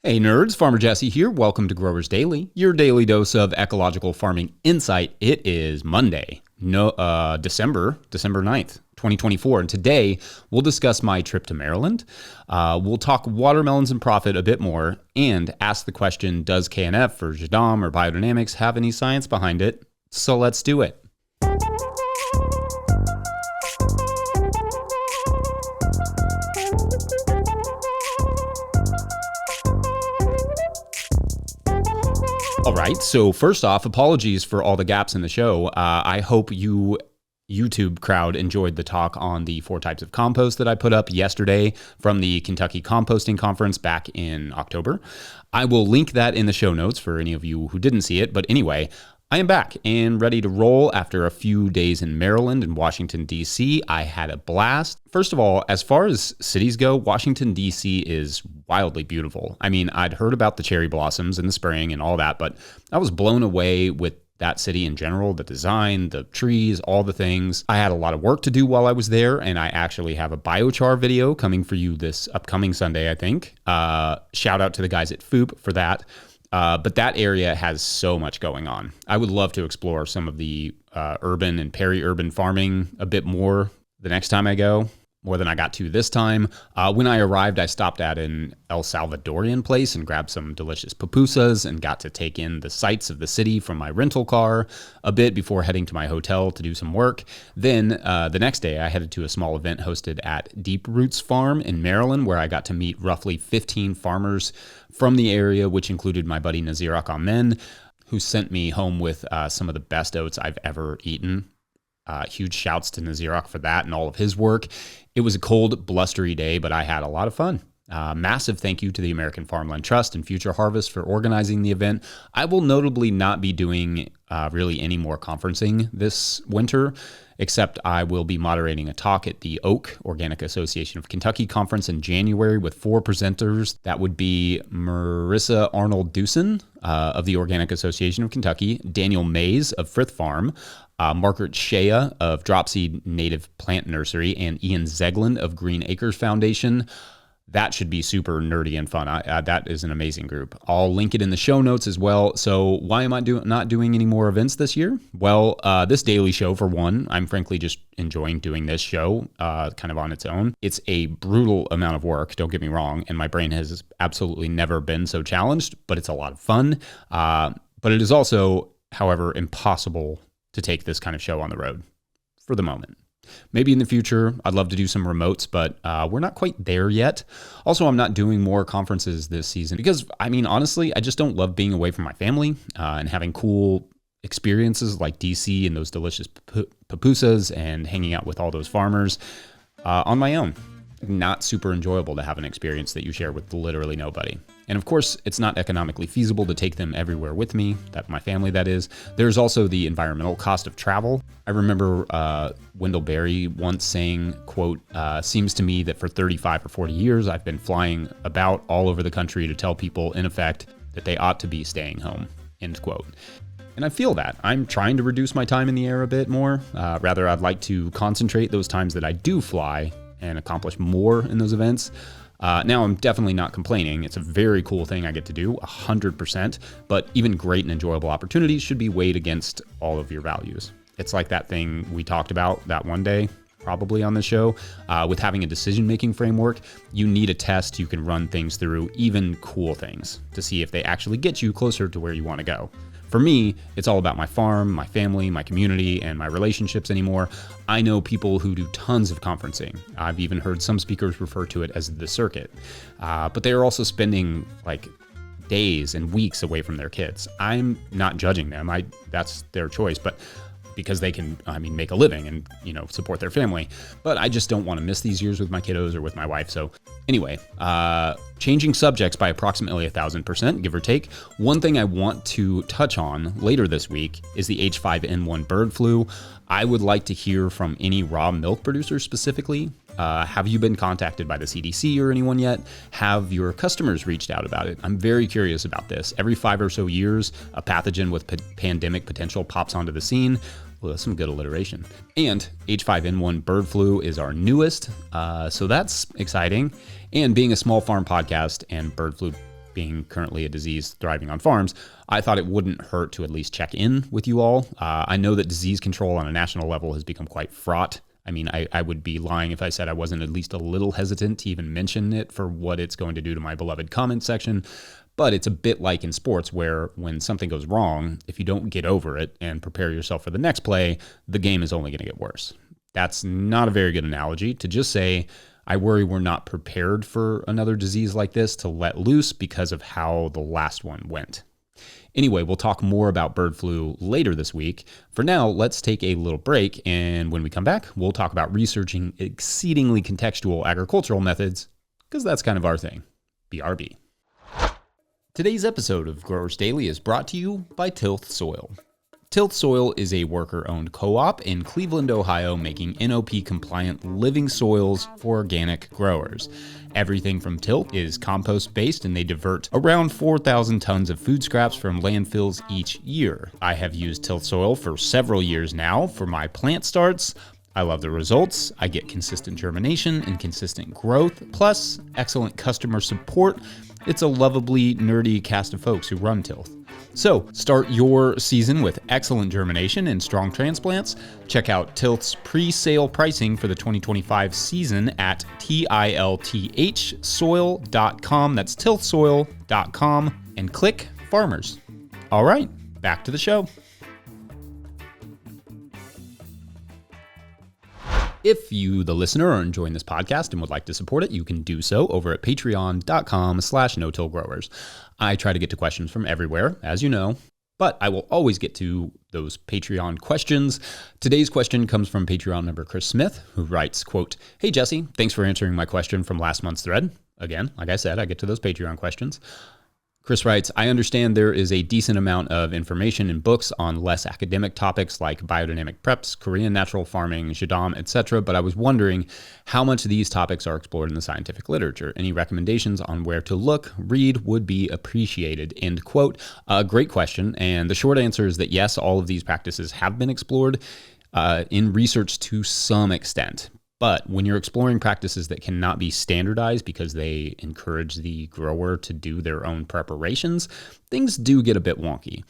Hey nerds, Farmer Jesse here. Welcome to Growers Daily, your daily dose of ecological farming insight. It is Monday, December 9th, 2024, and today we'll discuss my trip to Maryland. We'll talk watermelons and profit a bit more and ask the question, does KNF or JADAM or biodynamics have any science behind it? So let's do it. All right, so first off, apologies for all the gaps in the show. I hope you YouTube crowd enjoyed the talk on the 4 types of compost that I put up yesterday from the Kentucky Composting Conference back in October. I will link that in the show notes for any of you who didn't see it. But anyway, I am back and ready to roll after a few days in Maryland and Washington, D.C. I had a blast. First of all, as far as cities go, Washington, D.C. is wildly beautiful. I mean, I'd heard about the cherry blossoms in the spring and all that, but I was blown away with that city in general, the design, the trees, all the things. I had a lot of work to do while I was there, and I actually have a biochar video coming for you this upcoming Sunday, I think. Shout out to the guys at FOOP for that. But that area has so much going on. I would love to explore some of the urban and peri-urban farming a bit more the next time I go, more than I got to this time. When I arrived, I stopped at an El Salvadorian place and grabbed some delicious pupusas and got to take in the sights of the city from my rental car a bit before heading to my hotel to do some work. Then the next day, I headed to a small event hosted at Deep Roots Farm in Maryland, where I got to meet roughly 15 farmers from the area, which included my buddy Nazirak Amen, who sent me home with some of the best oats I've ever eaten. Huge shouts to Nazirak for that and all of his work. It was a cold, blustery day, but I had a lot of fun. Massive thank you to the American Farmland Trust and Future Harvest for organizing the event. I will notably not be doing really any more conferencing this winter, except I will be moderating a talk at the Oak Organic Association of Kentucky Conference in January with 4 presenters. That would be Marissa Arnold-Dusen of the Organic Association of Kentucky, Daniel Mays of Frith Farm, Margaret Shea of Dropseed Native Plant Nursery, and Ian Zegland of Green Acres Foundation. That should be super nerdy and fun. That is an amazing group. I'll link it in the show notes as well. So why am I not doing any more events this year? Well, this daily show, for one, I'm frankly just enjoying doing this show kind of on its own. It's a brutal amount of work, don't get me wrong, and my brain has absolutely never been so challenged, but it's a lot of fun. But it is also, however, impossible to take this kind of show on the road for the moment. Maybe in the future, I'd love to do some remotes, but we're not quite there yet. Also, I'm not doing more conferences this season because, I mean, honestly, I just don't love being away from my family and having cool experiences like DC and those delicious pupusas and hanging out with all those farmers on my own. Not super enjoyable to have an experience that you share with literally nobody. And of course, it's not economically feasible to take them everywhere with me, my family that is. There's also the environmental cost of travel. I remember Wendell Berry once saying, quote, seems to me that for 35 or 40 years, I've been flying about all over the country to tell people, in effect, that they ought to be staying home, end quote. And I feel that. I'm trying to reduce my time in the air a bit more. Rather, I'd like to concentrate those times that I do fly and accomplish more in those events. Now, I'm definitely not complaining. It's a very cool thing I get to do, 100%, but even great and enjoyable opportunities should be weighed against all of your values. It's like that thing we talked about that one day, probably on the show, with having a decision-making framework. You need a test you can run things through, even cool things, to see if they actually get you closer to where you want to go. For me, it's all about my farm, my family, my community, and my relationships anymore. I know people who do tons of conferencing. I've even heard some speakers refer to it as the circuit. But they are also spending like days and weeks away from their kids. I'm not judging them. That's their choice, but because they can, make a living and, support their family. But I just don't want to miss these years with my kiddos or with my wife. So anyway, changing subjects by approximately 1,000%, give or take. One thing I want to touch on later this week is the H5N1 bird flu. I would like to hear from any raw milk producers specifically. Have you been contacted by the CDC or anyone yet? Have your customers reached out about it? I'm very curious about this. Every 5 or so years, a pathogen with pandemic potential pops onto the scene. Well, that's some good alliteration. And H5N1 bird flu is our newest, so that's exciting. And being a small farm podcast and bird flu being currently a disease thriving on farms, I thought it wouldn't hurt to at least check in with you all. I know that disease control on a national level has become quite fraught. I mean, I would be lying if I said I wasn't at least a little hesitant to even mention it for what it's going to do to my beloved comment section. But it's a bit like in sports where when something goes wrong, if you don't get over it and prepare yourself for the next play, the game is only going to get worse. That's not a very good analogy to just say, I worry we're not prepared for another disease like this to let loose because of how the last one went. Anyway, we'll talk more about bird flu later this week. For now, let's take a little break, and when we come back, we'll talk about researching exceedingly contextual agricultural methods, because that's kind of our thing. BRB. Today's episode of Growers Daily is brought to you by Tilth Soil. Tilth Soil is a worker-owned co-op in Cleveland, Ohio, making NOP-compliant living soils for organic growers. Everything from Tilth is compost-based, and they divert around 4,000 tons of food scraps from landfills each year. I have used Tilth Soil for several years now for my plant starts. I love the results. I get consistent germination and consistent growth, plus excellent customer support. It's a lovably nerdy cast of folks who run Tilth. So, start your season with excellent germination and strong transplants. Check out Tilth's pre-sale pricing for the 2025 season at tilthsoil.com. That's tilthsoil.com, and click Farmers. All right, back to the show. If you, the listener, are enjoying this podcast and would like to support it, you can do so over at patreon.com/no-till-growers. I try to get to questions from everywhere, as you know, but I will always get to those Patreon questions. Today's question comes from Patreon member Chris Smith, who writes, quote, "Hey Jesse, thanks for answering my question from last month's thread." Again, like I said, I get to those Patreon questions. Chris writes, "I understand there is a decent amount of information in books on less academic topics like biodynamic preps, Korean natural farming, JADAM, etc., but I was wondering how much of these topics are explored in the scientific literature. Any recommendations on where to look, read would be appreciated." End quote. Great question. And the short answer is that yes, all of these practices have been explored in research to some extent. But when you're exploring practices that cannot be standardized because they encourage the grower to do their own preparations, things do get a bit wonky.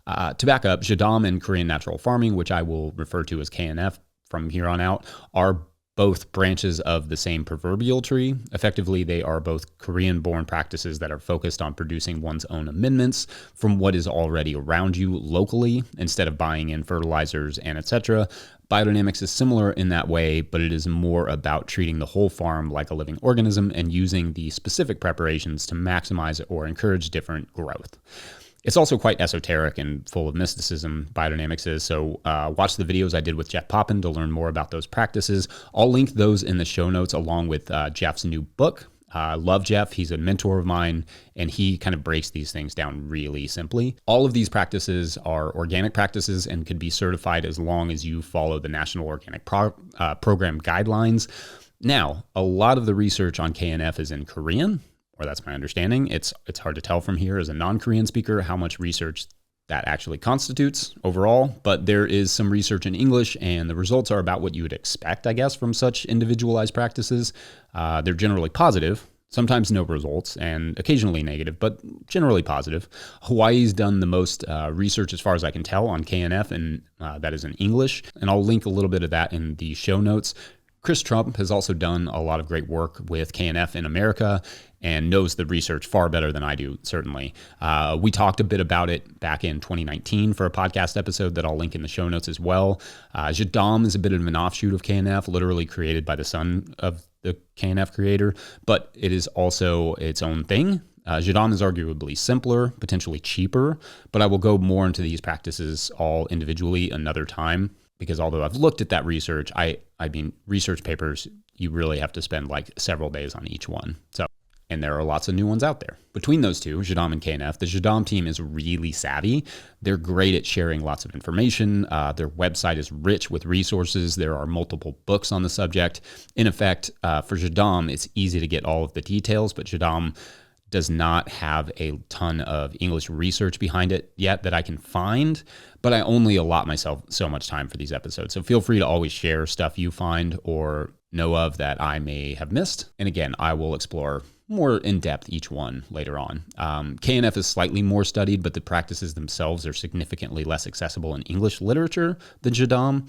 To back up, JADAM and Korean natural farming, which I will refer to as KNF from here on out, are both branches of the same proverbial tree. Effectively, they are both Korean-born practices that are focused on producing one's own amendments from what is already around you locally instead of buying in fertilizers and etc. Biodynamics is similar in that way, but it is more about treating the whole farm like a living organism and using the specific preparations to maximize or encourage different growth. It's also quite esoteric and full of mysticism, biodynamics is, so watch the videos I did with Jeff Poppin to learn more about those practices. I'll link those in the show notes along with Jeff's new book. I love Jeff. He's a mentor of mine, and he kind of breaks these things down really simply. All of these practices are organic practices and could be certified as long as you follow the National Organic Program guidelines. Now, a lot of the research on KNF is in Korean, or that's my understanding. It's hard to tell from here as a non-Korean speaker how much research that actually constitutes overall, but there is some research in English, and the results are about what you would expect, I guess, from such individualized practices. They're generally positive, sometimes no results, and occasionally negative, but generally positive. Hawaii's done the most research, as far as I can tell, on KNF, and that is in English, and I'll link a little bit of that in the show notes. Chris Trump has also done a lot of great work with KNF in America and knows the research far better than I do, certainly. We talked a bit about it back in 2019 for a podcast episode that I'll link in the show notes as well. JADAM is a bit of an offshoot of KNF, literally created by the son of the KNF creator, but it is also its own thing. JADAM is arguably simpler, potentially cheaper, but I will go more into these practices all individually another time. Because although I've looked at that research, I mean, research papers, you really have to spend like several days on each one. And there are lots of new ones out there. Between those two, JADAM and KNF, the JADAM team is really savvy. They're great at sharing lots of information. Their website is rich with resources. There are multiple books on the subject. In effect, for JADAM, it's easy to get all of the details, but JADAM does not have a ton of English research behind it yet that I can find, but I only allot myself so much time for these episodes. So feel free to always share stuff you find or know of that I may have missed. And again, I will explore more in depth each one later on. KNF is slightly more studied, but the practices themselves are significantly less accessible in English literature than JADAM.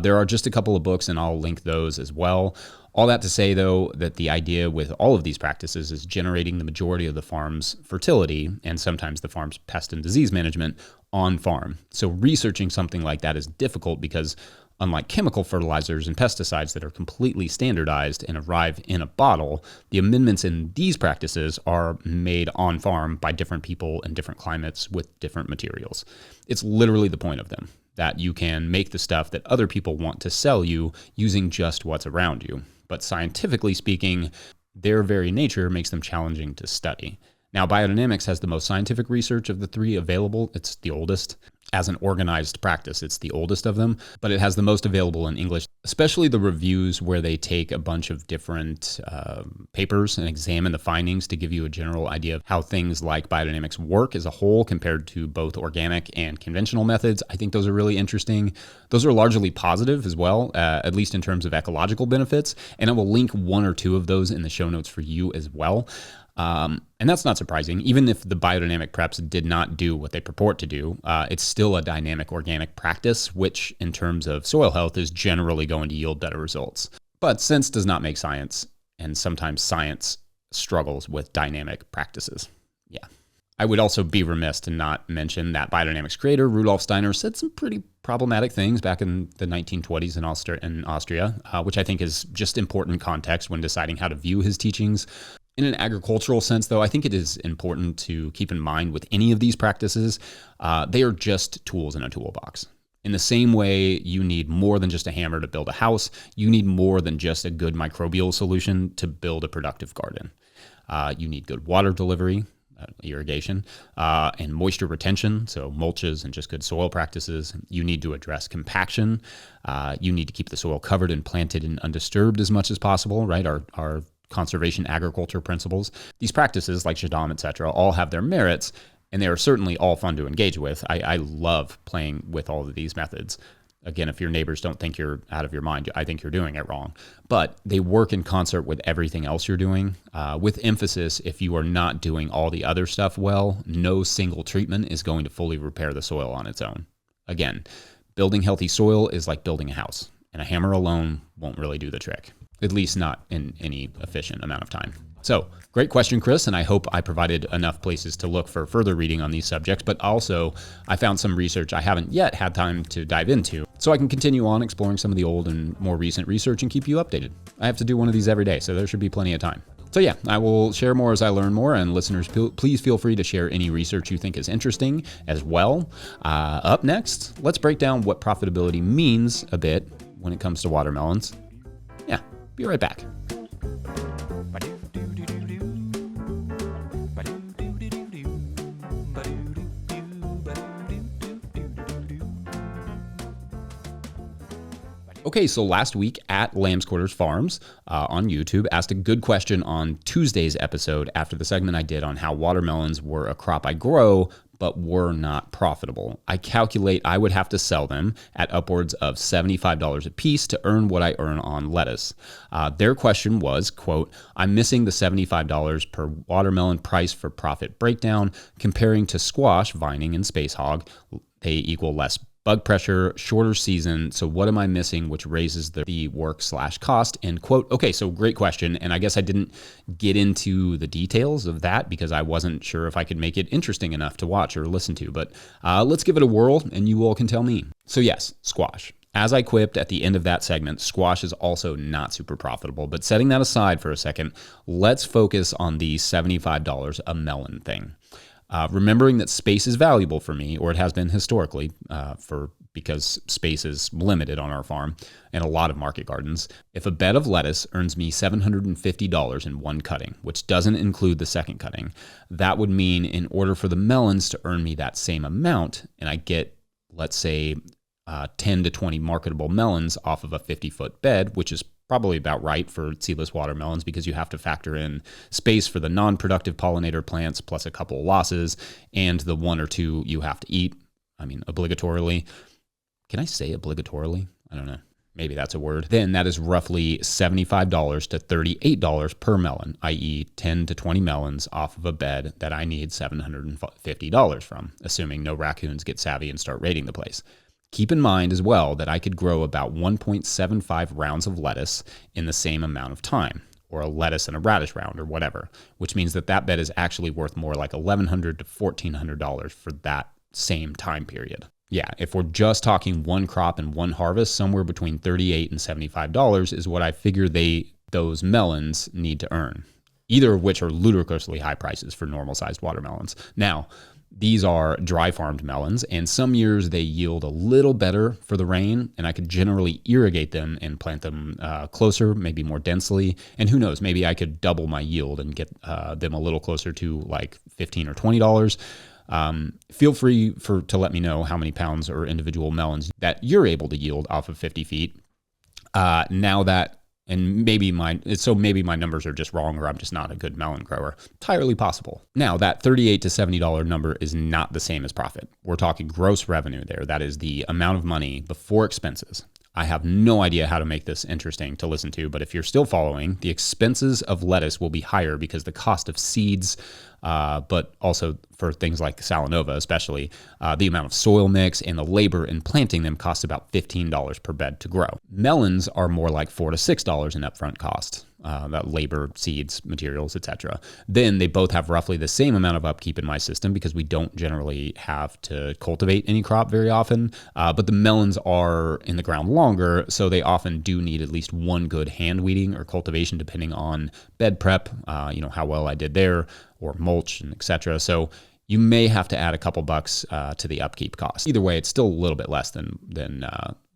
There are just a couple of books, and I'll link those as well. All that to say, though, that the idea with all of these practices is generating the majority of the farm's fertility and sometimes the farm's pest and disease management on farm. So researching something like that is difficult because unlike chemical fertilizers and pesticides that are completely standardized and arrive in a bottle, the amendments in these practices are made on farm by different people in different climates with different materials. It's literally the point of them, that you can make the stuff that other people want to sell you using just what's around you. But scientifically speaking, their very nature makes them challenging to study. Now, biodynamics has the most scientific research of the three available. It's the oldest. As an organized practice, it's the oldest of them, but it has the most available in English, especially the reviews where they take a bunch of different papers and examine the findings to give you a general idea of how things like biodynamics work as a whole compared to both organic and conventional methods. I think those are really interesting. Those are largely positive as well, at least in terms of ecological benefits, and I will link one or two of those in the show notes for you as well. And that's not surprising. Even if the biodynamic preps did not do what they purport to do, it's still a dynamic organic practice, which in terms of soil health is generally going to yield better results. But sense does not make science, and sometimes science struggles with dynamic practices. Yeah. I would also be remiss to not mention that biodynamics creator Rudolf Steiner said some pretty problematic things back in the 1920s in Austria, which I think is just important context when deciding how to view his teachings. In an agricultural sense, though, I think it is important to keep in mind with any of these practices, they are just tools in a toolbox. In the same way, you need more than just a hammer to build a house. You need more than just a good microbial solution to build a productive garden. You need good water delivery, irrigation, and moisture retention, so mulches and just good soil practices. You need to address compaction. You need to keep the soil covered and planted and undisturbed as much as possible, right? Our conservation agriculture principles. These practices like JADAM, et cetera, all have their merits, and they are certainly all fun to engage with. I love playing with all of these methods. Again, if your neighbors don't think you're out of your mind, I think you're doing it wrong. But they work in concert with everything else you're doing. With emphasis, if you are not doing all the other stuff well, no single treatment is going to fully repair the soil on its own. Again, building healthy soil is like building a house, and a hammer alone won't really do the trick. At least not in any efficient amount of time. So, great question, Chris, and I hope I provided enough places to look for further reading on these subjects, but also I found some research I haven't yet had time to dive into, so I can continue on exploring some of the old and more recent research and keep you updated. I have to do one of these every day, so there should be plenty of time. So yeah, I will share more as I learn more, and listeners, please feel free to share any research you think is interesting as well. Up next, let's break down what profitability means a bit when it comes to watermelons. Yeah. Be right back. Okay, so last week at Lamb's Quarters Farms on YouTube asked a good question on Tuesday's episode after the segment I did on how watermelons were a crop I grow, but were not profitable. I calculate I would have to sell them at upwards of $75 a piece to earn what I earn on lettuce. Their question was, quote, I'm missing the $75 per watermelon price for profit breakdown, comparing to squash, vining, and space hog. They equal less bug pressure, shorter season. So what am I missing, which raises the work/cost, end quote. Okay, so great question. And I guess I didn't get into the details of that because I wasn't sure if I could make it interesting enough to watch or listen to, but let's give it a whirl and you all can tell me. So yes, squash. As I quipped at the end of that segment, squash is also not super profitable, but setting that aside for a second, let's focus on the $75 a melon thing. Remembering that space is valuable for me, or it has been historically, because space is limited on our farm and a lot of market gardens. If a bed of lettuce earns me $750 in one cutting, which doesn't include the second cutting, that would mean in order for the melons to earn me that same amount, and I get, let's say, 10 to 20 marketable melons off of a 50-foot bed, which is probably about right for seedless watermelons because you have to factor in space for the non-productive pollinator plants plus a couple losses and the one or two you have to eat. I mean, obligatorily. Can I say obligatorily? I don't know. maybe that's a word, then that is roughly $75 to $38 per melon, i.e. 10 to 20 melons off of a bed that I need $750 from, assuming no raccoons get savvy and start raiding the place. Keep in mind as well that I could grow about 1.75 rounds of lettuce in the same amount of time, or a lettuce and a radish round or whatever, which means that that bed is actually worth more like $1,100 to $1,400 for that same time period. Yeah, if we're just talking one crop and one harvest, somewhere between $38 and $75 is what I figure those melons need to earn, either of which are ludicrously high prices for normal-sized watermelons. Now, these are dry farmed melons, and some years they yield a little better for the rain, and I could generally irrigate them and plant them closer, maybe more densely. And who knows, maybe I could double my yield and get them a little closer to like $15 or $20. Feel free to let me know how many pounds or individual melons that you're able to yield off of 50 feet. Maybe my numbers are just wrong, or I'm just not a good melon grower. Entirely possible. Now, that $38 to $70 number is not the same as profit. We're talking gross revenue there. That is the amount of money before expenses. I have no idea how to make this interesting to listen to, but if you're still following, the expenses of lettuce will be higher because the cost of seeds, but also for things like Salanova especially, the amount of soil mix and the labor in planting them costs about $15 per bed to grow. Melons are more like $4 to $6 in upfront cost. That labor, seeds, materials, etc. Then they both have roughly the same amount of upkeep in my system because we don't generally have to cultivate any crop very often. But the melons are in the ground longer, so they often do need at least one good hand weeding or cultivation, depending on bed prep, how well I did there, or mulch, and etc. So you may have to add a couple bucks to the upkeep cost. Either way, it's still a little bit less than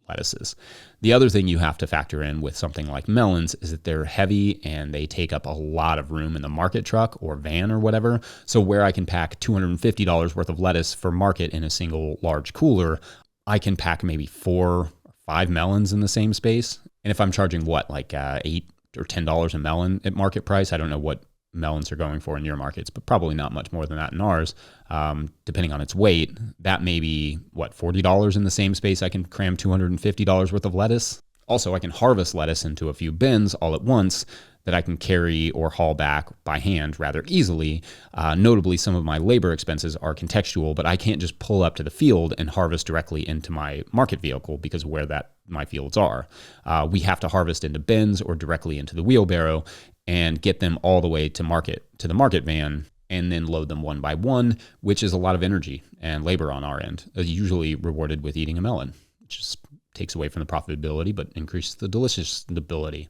lettuces. The other thing you have to factor in with something like melons is that they're heavy and they take up a lot of room in the market truck or van or whatever. So where I can pack $250 worth of lettuce for market in a single large cooler, I can pack maybe 4 or 5 melons in the same space. And if I'm charging $8 or $10 a melon at market price, I don't know what melons are going for in your markets, but probably not much more than that in ours, depending on its weight. That may be, $40 in the same space I can cram $250 worth of lettuce. Also, I can harvest lettuce into a few bins all at once that I can carry or haul back by hand rather easily. Notably, some of my labor expenses are contextual, but I can't just pull up to the field and harvest directly into my market vehicle because of where my fields are. We have to harvest into bins or directly into the wheelbarrow and get them all the way to the market van, and then load them one by one, which is a lot of energy and labor on our end, usually rewarded with eating a melon, which just takes away from the profitability, but increases the deliciousability.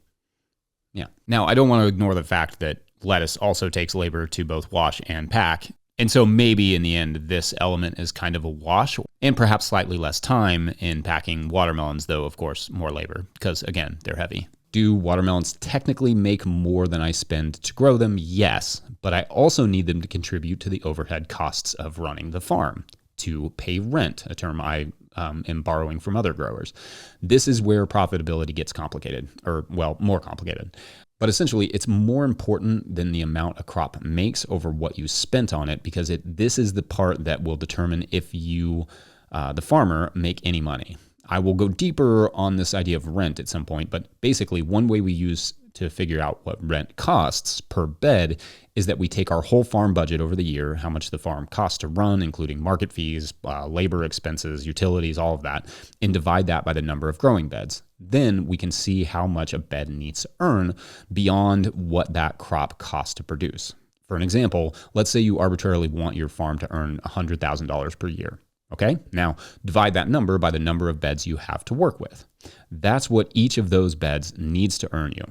Yeah. Now, I don't want to ignore the fact that lettuce also takes labor to both wash and pack. And so maybe in the end, this element is kind of a wash, and perhaps slightly less time in packing watermelons, though, of course, more labor because, again, they're heavy. Do watermelons technically make more than I spend to grow them? Yes, but I also need them to contribute to the overhead costs of running the farm, to pay rent, a term I am borrowing from other growers. This is where profitability gets complicated, more complicated. But essentially, it's more important than the amount a crop makes over what you spent on it, because this is the part that will determine if you, the farmer, make any money. I will go deeper on this idea of rent at some point, but basically one way we use to figure out what rent costs per bed is that we take our whole farm budget over the year, how much the farm costs to run, including market fees, labor expenses, utilities, all of that, and divide that by the number of growing beds. Then we can see how much a bed needs to earn beyond what that crop costs to produce. For an example, let's say you arbitrarily want your farm to earn $100,000 per year. Okay, now divide that number by the number of beds you have to work with. That's what each of those beds needs to earn you.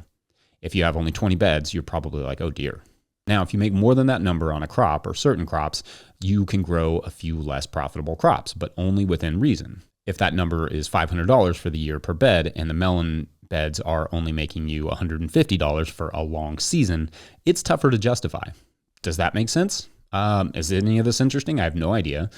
If you have only 20 beds, you're probably like, oh dear. Now, if you make more than that number on a crop or certain crops, you can grow a few less profitable crops, but only within reason. If that number is $500 for the year per bed and the melon beds are only making you $150 for a long season, it's tougher to justify. Does that make sense? Is any of this interesting? I have no idea.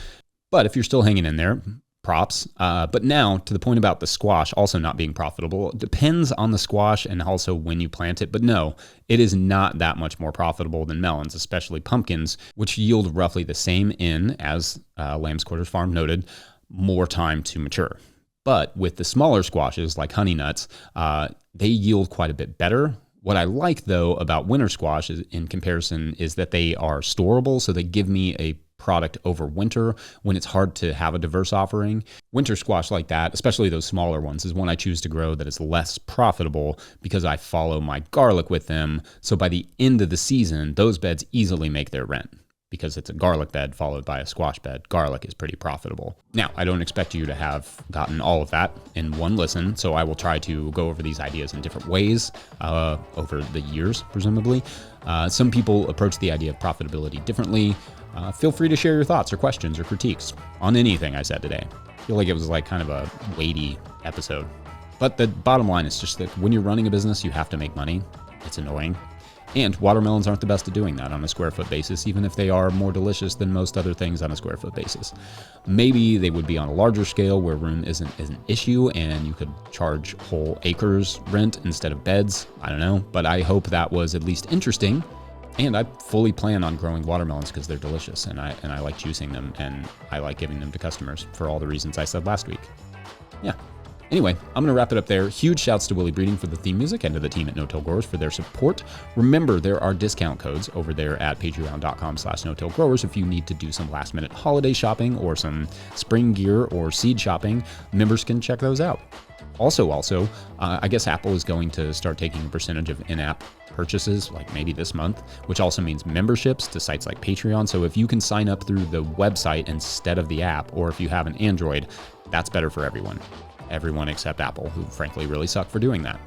But if you're still hanging in there, props. But now to the point about the squash also not being profitable, it depends on the squash and also when you plant it. But no, it is not that much more profitable than melons, especially pumpkins, which yield roughly the same as Lamb's Quarters Farm noted, more time to mature. But with the smaller squashes like honey nuts, they yield quite a bit better. What I like, though, about winter squash in comparison is that they are storable, so they give me a product over winter when it's hard to have a diverse offering. Winter squash like that, especially those smaller ones, is one I choose to grow that is less profitable because I follow my garlic with them. So by the end of the season, those beds easily make their rent. Because it's a garlic bed followed by a squash bed, garlic is pretty profitable. Now, I don't expect you to have gotten all of that in one listen, so I will try to go over these ideas in different ways over the years, presumably. Some people approach the idea of profitability differently. Feel free to share your thoughts or questions or critiques on anything I said today. I feel like it was like kind of a weighty episode. But the bottom line is just that when you're running a business, you have to make money. It's annoying. And watermelons aren't the best at doing that on a square foot basis, even if they are more delicious than most other things on a square foot basis. Maybe they would be on a larger scale where room isn't an issue and you could charge whole acres rent instead of beds. I don't know, but I hope that was at least interesting. And I fully plan on growing watermelons because they're delicious and I like juicing them and I like giving them to customers for all the reasons I said last week. Yeah. Anyway, I'm going to wrap it up there. Huge shouts to Willie Breeding for the theme music and to the team at No Till Growers for their support. Remember, there are discount codes over there at patreon.com/no-till-growers if you need to do some last minute holiday shopping or some spring gear or seed shopping. Members can check those out. Also, I guess Apple is going to start taking a percentage of in-app purchases, like maybe this month, which also means memberships to sites like Patreon. So if you can sign up through the website instead of the app, or if you have an Android, that's better for everyone. Everyone except Apple, who frankly really suck for doing that.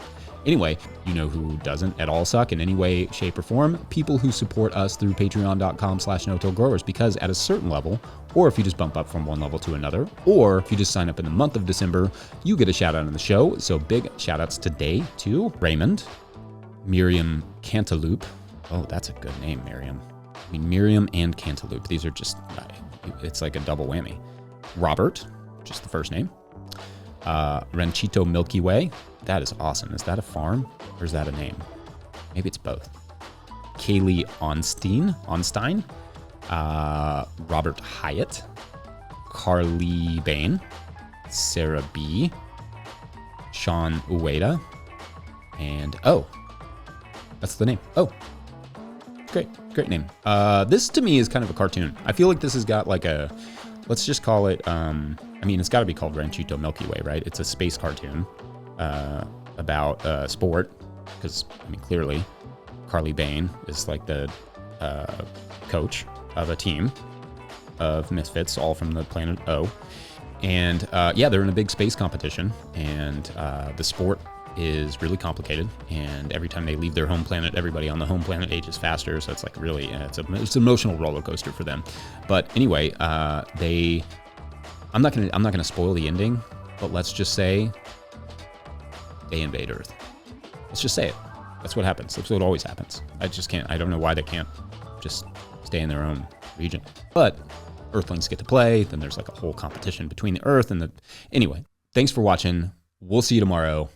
Anyway, you know who doesn't at all suck in any way, shape, or form? People who support us through patreon.com/no-till-growers, because at a certain level, or if you just bump up from one level to another, or if you just sign up in the month of December, you get a shout out on the show. So big shout outs today to Raymond, Miriam Cantaloupe. Oh, that's a good name, Miriam. I mean, Miriam and Cantaloupe. These are just, it's like a double whammy. Robert, just the first name. Ranchito Milky Way. That is awesome. Is that a farm or is that a name? Maybe it's both. Kaylee Onstein, Robert Hyatt, Carly Bain, Sarah B, Sean Ueda, and that's the name. Great name. This to me is kind of a cartoon. I feel like this has got like a, let's just call it, it's got to be called Ranchito Milky Way, right? It's a space cartoon about sport, because, clearly Carly Bain is like the coach of a team of misfits, all from the planet O. And they're in a big space competition, and the sport is really complicated, and every time they leave their home planet, everybody on the home planet ages faster, so it's like really, it's an emotional roller coaster for them. But anyway, I'm not gonna spoil the ending, but let's just say they invade Earth. Let's just say it. That's what happens. That's what always happens. I don't know why they can't just stay in their own region. But Earthlings get to play, then there's like a whole competition between the Earth and anyway, thanks for watching. We'll see you tomorrow.